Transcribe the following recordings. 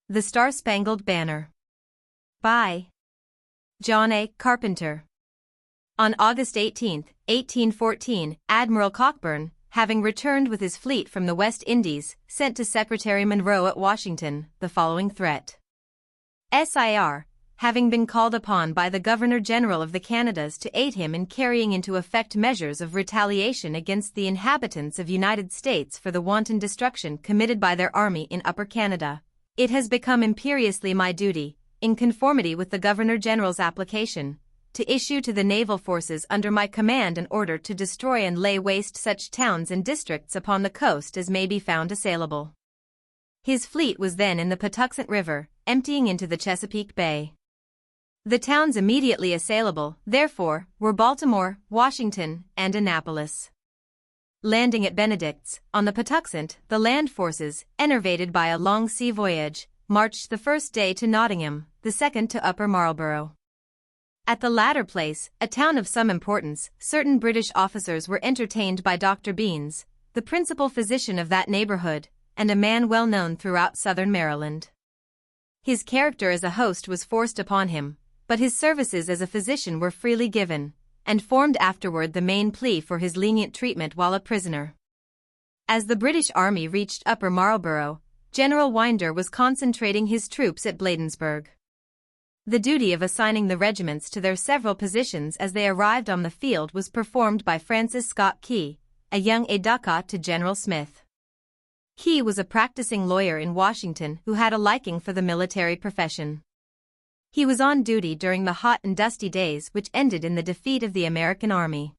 The Star-Spangled Banner. By John A. Carpenter. On August 18, 1814, Admiral Cockburn, having returned with his fleet from the West Indies, sent to Secretary Monroe at Washington the following threat. Sir, having been called upon by the Governor-General of the Canadas to aid him in carrying into effect measures of retaliation against the inhabitants of United States for the wanton destruction committed by their army in Upper Canada, it has become imperiously my duty, in conformity with the Governor-General's application, to issue to the naval forces under my command an order to destroy and lay waste such towns and districts upon the coast as may be found assailable. His fleet was then in the Patuxent River, emptying into the Chesapeake Bay. The towns immediately assailable, therefore, were Baltimore, Washington, and Annapolis. Landing at Benedict's, on the Patuxent, the land forces, enervated by a long sea voyage, marched the first day to Nottingham, the second to Upper Marlborough. At the latter place, a town of some importance, certain British officers were entertained by Dr. Beans, the principal physician of that neighborhood, and a man well known throughout southern Maryland. His character as a host was forced upon him, but his services as a physician were freely given, and formed afterward the main plea for his lenient treatment while a prisoner. As the British army reached Upper Marlborough, General Winder was concentrating his troops at Bladensburg. The duty of assigning the regiments to their several positions as they arrived on the field was performed by Francis Scott Key, a young aide-de-camp to General Smith. Key was a practicing lawyer in Washington who had a liking for the military profession. He was on duty during the hot and dusty days which ended in the defeat of the American army.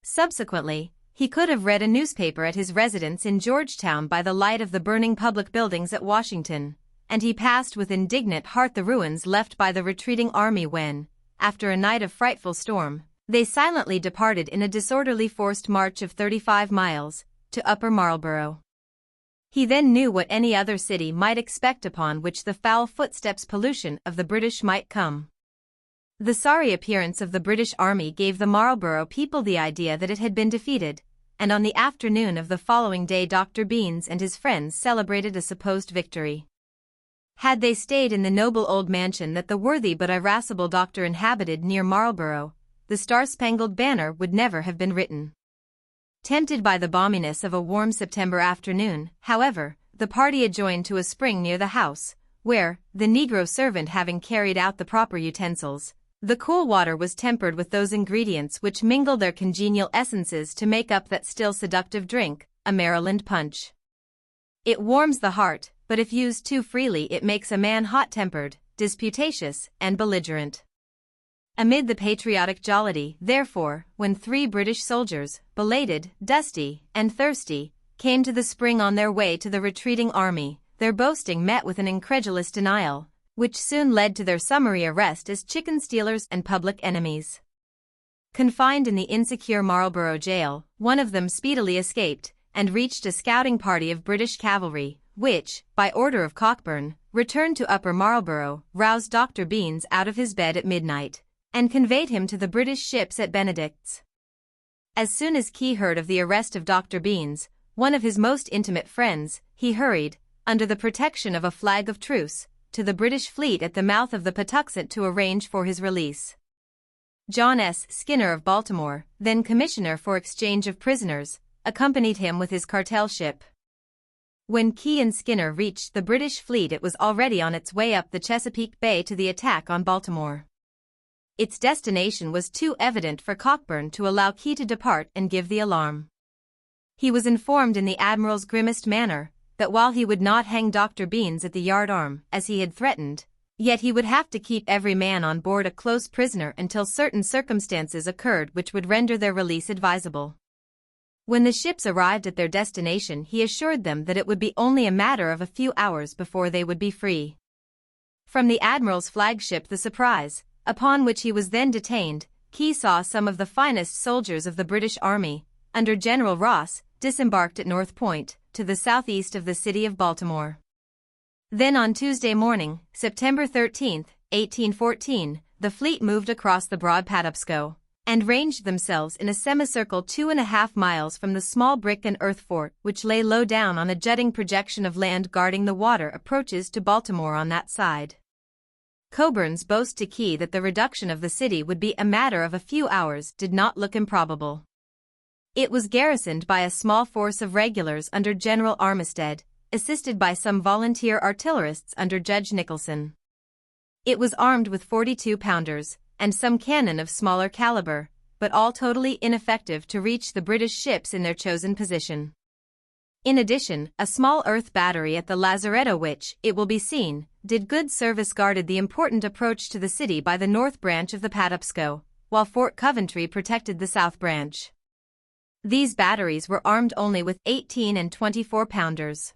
Subsequently, he could have read a newspaper at his residence in Georgetown by the light of the burning public buildings at Washington, and he passed with indignant heart the ruins left by the retreating army when, after a night of frightful storm, they silently departed in a disorderly forced march of 35 miles, to Upper Marlborough. He then knew what any other city might expect upon which the foul footsteps pollution of the British might come. The sorry appearance of the British army gave the Marlborough people the idea that it had been defeated, and on the afternoon of the following day Dr. Beans and his friends celebrated a supposed victory. Had they stayed in the noble old mansion that the worthy but irascible doctor inhabited near Marlborough, the Star-Spangled Banner would never have been written. Tempted by the balminess of a warm September afternoon, however, the party adjourned to a spring near the house, where, the Negro servant having carried out the proper utensils, the cool water was tempered with those ingredients which mingle their congenial essences to make up that still seductive drink, a Maryland punch. It warms the heart, but if used too freely it makes a man hot-tempered, disputatious, and belligerent. Amid the patriotic jollity, therefore, when 3 British soldiers, belated, dusty, and thirsty, came to the spring on their way to the retreating army, their boasting met with an incredulous denial, which soon led to their summary arrest as chicken stealers and public enemies. Confined in the insecure Marlborough jail, one of them speedily escaped, and reached a scouting party of British cavalry, which, by order of Cockburn, returned to Upper Marlborough, roused Dr. Beans out of his bed at midnight, and conveyed him to the British ships at Benedict's. As soon as Key heard of the arrest of Dr. Beans, one of his most intimate friends, he hurried, under the protection of a flag of truce, to the British fleet at the mouth of the Patuxent to arrange for his release. John S. Skinner of Baltimore, then Commissioner for Exchange of Prisoners, accompanied him with his cartel ship. When Key and Skinner reached the British fleet it was already on its way up the Chesapeake Bay to the attack on Baltimore. Its destination was too evident for Cockburn to allow Key to depart and give the alarm. He was informed in the Admiral's grimmest manner, that while he would not hang Dr. Beans at the yardarm, as he had threatened, yet he would have to keep every man on board a close prisoner until certain circumstances occurred which would render their release advisable. When the ships arrived at their destination he assured them that it would be only a matter of a few hours before they would be free. From the Admiral's flagship the Surprise, upon which he was then detained, Key saw some of the finest soldiers of the British Army, under General Ross, disembarked at North Point, to the southeast of the city of Baltimore. Then on Tuesday morning, September 13, 1814, the fleet moved across the broad Patapsco, and ranged themselves in a semicircle 2.5 miles from the small brick and earth fort which lay low down on a jutting projection of land guarding the water approaches to Baltimore on that side. Coburn's boast to Key that the reduction of the city would be a matter of a few hours did not look improbable. It was garrisoned by a small force of regulars under General Armistead, assisted by some volunteer artillerists under Judge Nicholson. It was armed with 42-pounders, and some cannon of smaller caliber, but all totally ineffective to reach the British ships in their chosen position. In addition, a small earth battery at the lazaretto which, it will be seen, did good service guarded the important approach to the city by the north branch of the Patapsco, while Fort Coventry protected the south branch. These batteries were armed only with 18 and 24-pounders.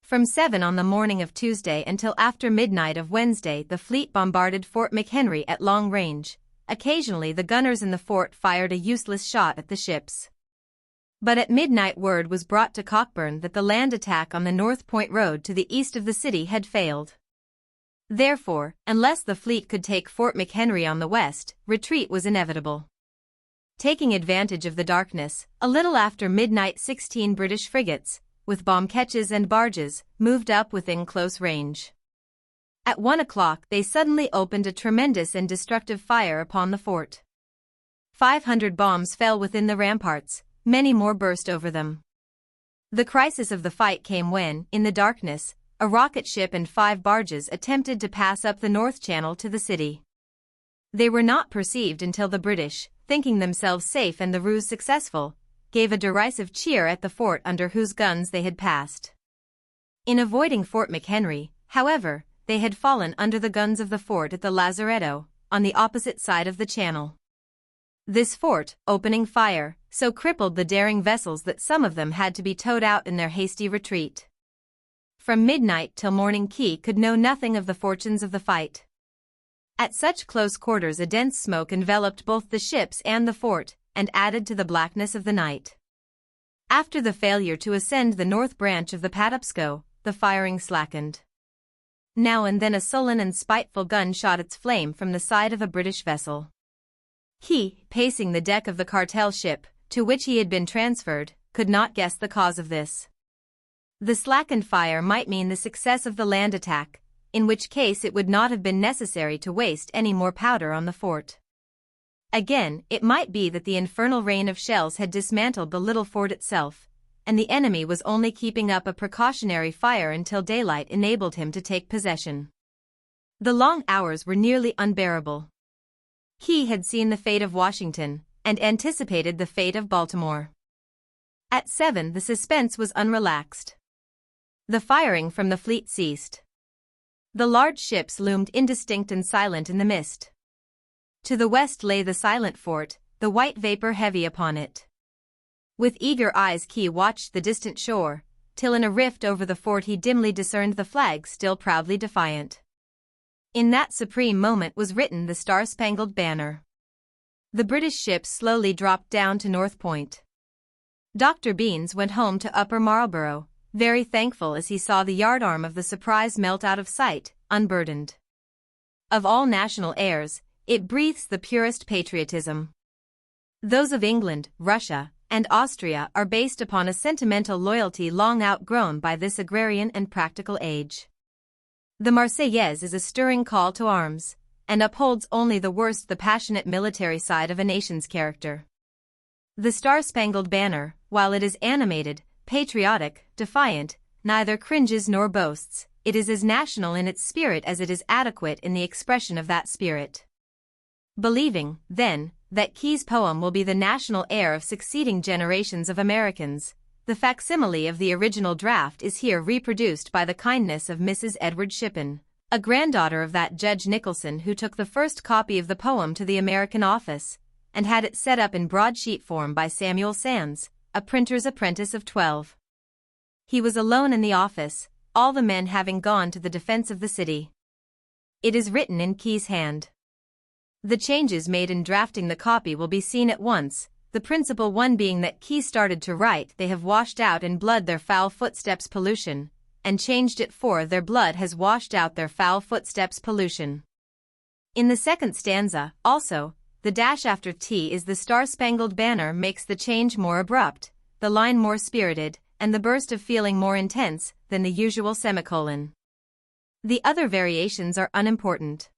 From 7 on the morning of Tuesday until after midnight of Wednesday the fleet bombarded Fort McHenry at long range. Occasionally the gunners in the fort fired a useless shot at the ships. But at midnight word was brought to Cockburn that the land attack on the North Point road to the east of the city had failed. Therefore, unless the fleet could take Fort McHenry on the west, retreat was inevitable. Taking advantage of the darkness, a little after midnight 16 British frigates, with bomb ketches and barges, moved up within close range. At 1 o'clock they suddenly opened a tremendous and destructive fire upon the fort. 500 bombs fell within the ramparts, many more burst over them. The crisis of the fight came when, in the darkness, a rocket ship and 5 barges attempted to pass up the North Channel to the city. They were not perceived until the British, thinking themselves safe and the ruse successful, gave a derisive cheer at the fort under whose guns they had passed. In avoiding Fort McHenry, however, they had fallen under the guns of the fort at the lazaretto, on the opposite side of the channel. This fort, opening fire, so crippled the daring vessels that some of them had to be towed out in their hasty retreat. From midnight till morning Key could know nothing of the fortunes of the fight. At such close quarters a dense smoke enveloped both the ships and the fort, and added to the blackness of the night. After the failure to ascend the north branch of the Patapsco, the firing slackened. Now and then a sullen and spiteful gun shot its flame from the side of a British vessel. He, pacing the deck of the cartel ship, to which he had been transferred, could not guess the cause of this. The slackened fire might mean the success of the land attack, in which case it would not have been necessary to waste any more powder on the fort. Again, it might be that the infernal rain of shells had dismantled the little fort itself, and the enemy was only keeping up a precautionary fire until daylight enabled him to take possession. The long hours were nearly unbearable. He had seen the fate of Washington, and anticipated the fate of Baltimore. At 7 the suspense was unrelaxed. The firing from the fleet ceased. The large ships loomed indistinct and silent in the mist. To the west lay the silent fort, the white vapor heavy upon it. With eager eyes Key watched the distant shore, till in a rift over the fort he dimly discerned the flag still proudly defiant. In that supreme moment was written the Star-Spangled Banner. The British ships slowly dropped down to North Point. Dr. Beans went home to Upper Marlborough, very thankful as he saw the yardarm of the Surprise melt out of sight, unburdened. Of all national airs, it breathes the purest patriotism. Those of England, Russia, and Austria are based upon a sentimental loyalty long outgrown by this agrarian and practical age. The Marseillaise is a stirring call to arms, and upholds only the worst the passionate military side of a nation's character. The Star-Spangled Banner, while it is animated, patriotic, defiant, neither cringes nor boasts, it is as national in its spirit as it is adequate in the expression of that spirit. Believing, then, that Key's poem will be the national air of succeeding generations of Americans, the facsimile of the original draft is here reproduced by the kindness of Mrs. Edward Shippen, a granddaughter of that Judge Nicholson who took the first copy of the poem to the American office, and had it set up in broadsheet form by Samuel Sands, a printer's apprentice of 12. He was alone in the office, all the men having gone to the defense of the city. It is written in Key's hand. The changes made in drafting the copy will be seen at once, the principal one being that Key started to write they have washed out in blood their foul footsteps pollution, and changed it for their blood has washed out their foul footsteps pollution. In the second stanza, also, the dash after T is the Star-Spangled Banner makes the change more abrupt, the line more spirited, and the burst of feeling more intense than the usual semicolon. The other variations are unimportant.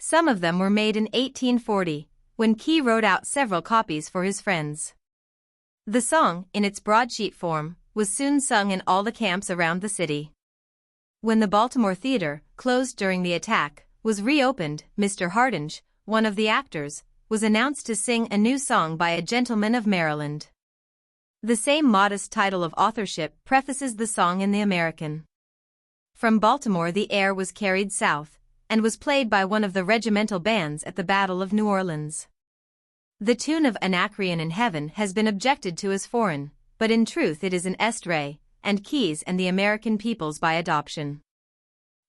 Some of them were made in 1840, when Key wrote out several copies for his friends. The song, in its broadsheet form, was soon sung in all the camps around the city. When the Baltimore Theater, closed during the attack, was reopened, Mr. Hardinge, one of the actors, was announced to sing a new song by a gentleman of Maryland. The same modest title of authorship prefaces the song in the American. From Baltimore the air was carried south, and was played by one of the regimental bands at the Battle of New Orleans. The tune of Anacreon in Heaven has been objected to as foreign, but in truth it is an Est-Ray, and Keyes and the American peoples by adoption.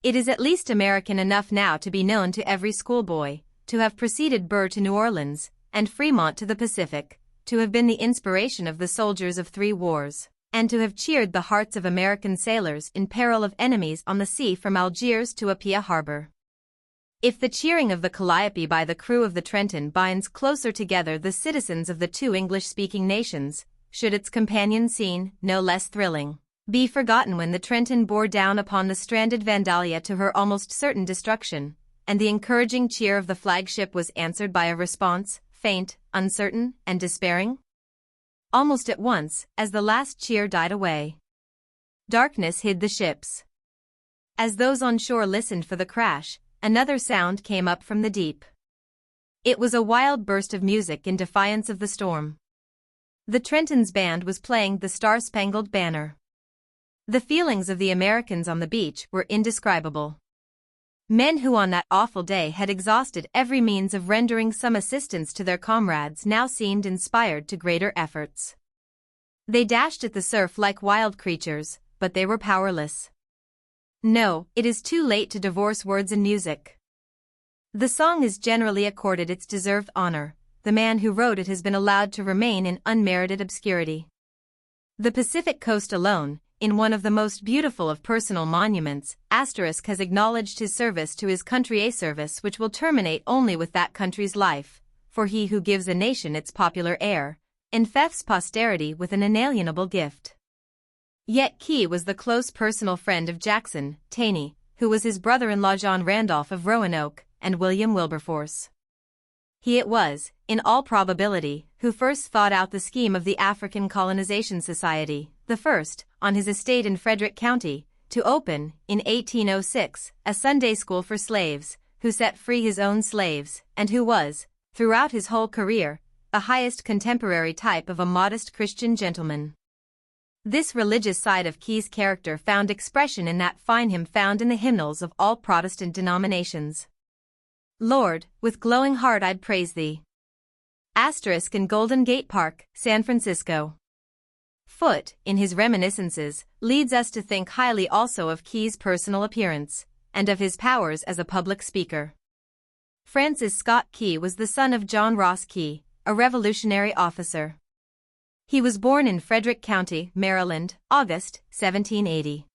It is at least American enough now to be known to every schoolboy, to have preceded Burr to New Orleans, and Fremont to the Pacific, to have been the inspiration of the soldiers of 3 wars, and to have cheered the hearts of American sailors in peril of enemies on the sea from Algiers to Apia Harbor. If the cheering of the Calliope by the crew of the Trenton binds closer together the citizens of the 2 English-speaking nations, should its companion scene, no less thrilling, be forgotten when the Trenton bore down upon the stranded Vandalia to her almost certain destruction, and the encouraging cheer of the flagship was answered by a response, faint, uncertain, and despairing? Almost at once, as the last cheer died away, darkness hid the ships. As those on shore listened for the crash, another sound came up from the deep. It was a wild burst of music in defiance of the storm. The Trenton's band was playing the Star-Spangled Banner. The feelings of the Americans on the beach were indescribable. Men who on that awful day had exhausted every means of rendering some assistance to their comrades now seemed inspired to greater efforts. They dashed at the surf like wild creatures, but they were powerless. No, it is too late to divorce words and music. The song is generally accorded its deserved honor. The man who wrote it has been allowed to remain in unmerited obscurity. The Pacific coast alone, in one of the most beautiful of personal monuments, Asterisk has acknowledged his service to his country, a service which will terminate only with that country's life, for he who gives a nation its popular air, infects posterity with an inalienable gift. Yet Key was the close personal friend of Jackson, Taney, who was his brother-in-law John Randolph of Roanoke, and William Wilberforce. He it was, in all probability, who first thought out the scheme of the African Colonization Society, the first, on his estate in Frederick County, to open, in 1806, a Sunday school for slaves, who set free his own slaves, and who was, throughout his whole career, the highest contemporary type of a modest Christian gentleman. This religious side of Key's character found expression in that fine hymn found in the hymnals of all Protestant denominations. Lord, with glowing heart I'd praise thee. Asterisk in Golden Gate Park, San Francisco. Foote, in his reminiscences, leads us to think highly also of Key's personal appearance, and of his powers as a public speaker. Francis Scott Key was the son of John Ross Key, a Revolutionary officer. He was born in Frederick County, Maryland, August, 1780.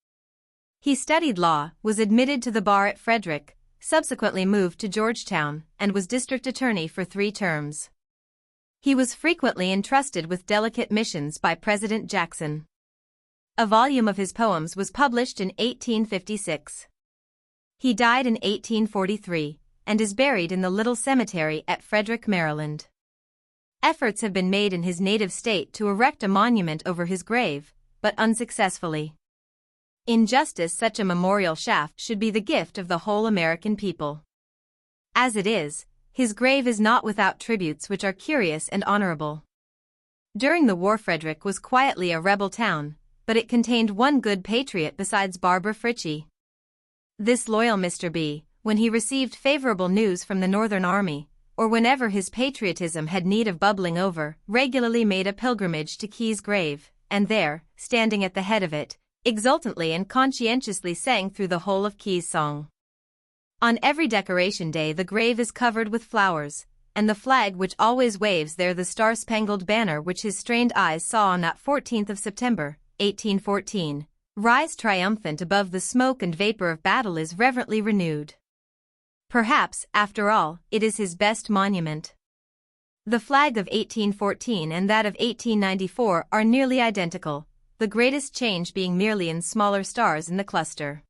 He studied law, was admitted to the bar at Frederick, subsequently moved to Georgetown, and was district attorney for 3 terms. He was frequently entrusted with delicate missions by President Jackson. A volume of his poems was published in 1856. He died in 1843, and is buried in the Little Cemetery at Frederick, Maryland. Efforts have been made in his native state to erect a monument over his grave, but unsuccessfully. In justice, such a memorial shaft should be the gift of the whole American people. As it is, his grave is not without tributes which are curious and honorable. During the war Frederick was quietly a rebel town, but it contained one good patriot besides Barbara Fritchie. This loyal Mr. B, when he received favorable news from the Northern Army, or whenever his patriotism had need of bubbling over, regularly made a pilgrimage to Key's grave, and there, standing at the head of it, exultantly and conscientiously sang through the whole of Key's song. On every Decoration Day the grave is covered with flowers, and the flag which always waves there, the Star-Spangled Banner which his strained eyes saw on that 14th of September, 1814, rise triumphant above the smoke and vapor of battle, is reverently renewed. Perhaps, after all, it is his best monument. The flag of 1814 and that of 1894 are nearly identical, the greatest change being merely in smaller stars in the cluster.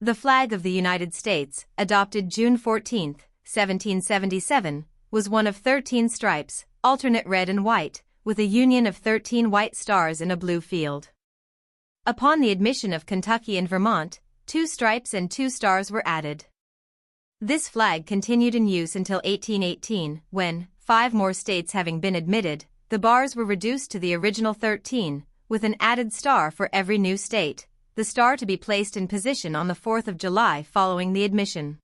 The flag of the United States, adopted June 14, 1777, was one of 13 stripes, alternate red and white, with a union of 13 white stars in a blue field. Upon the admission of Kentucky and Vermont, 2 stripes and 2 stars were added. This flag continued in use until 1818, when, 5 more states having been admitted, the bars were reduced to the original 13, with an added star for every new state, the star to be placed in position on the 4th of July following the admission.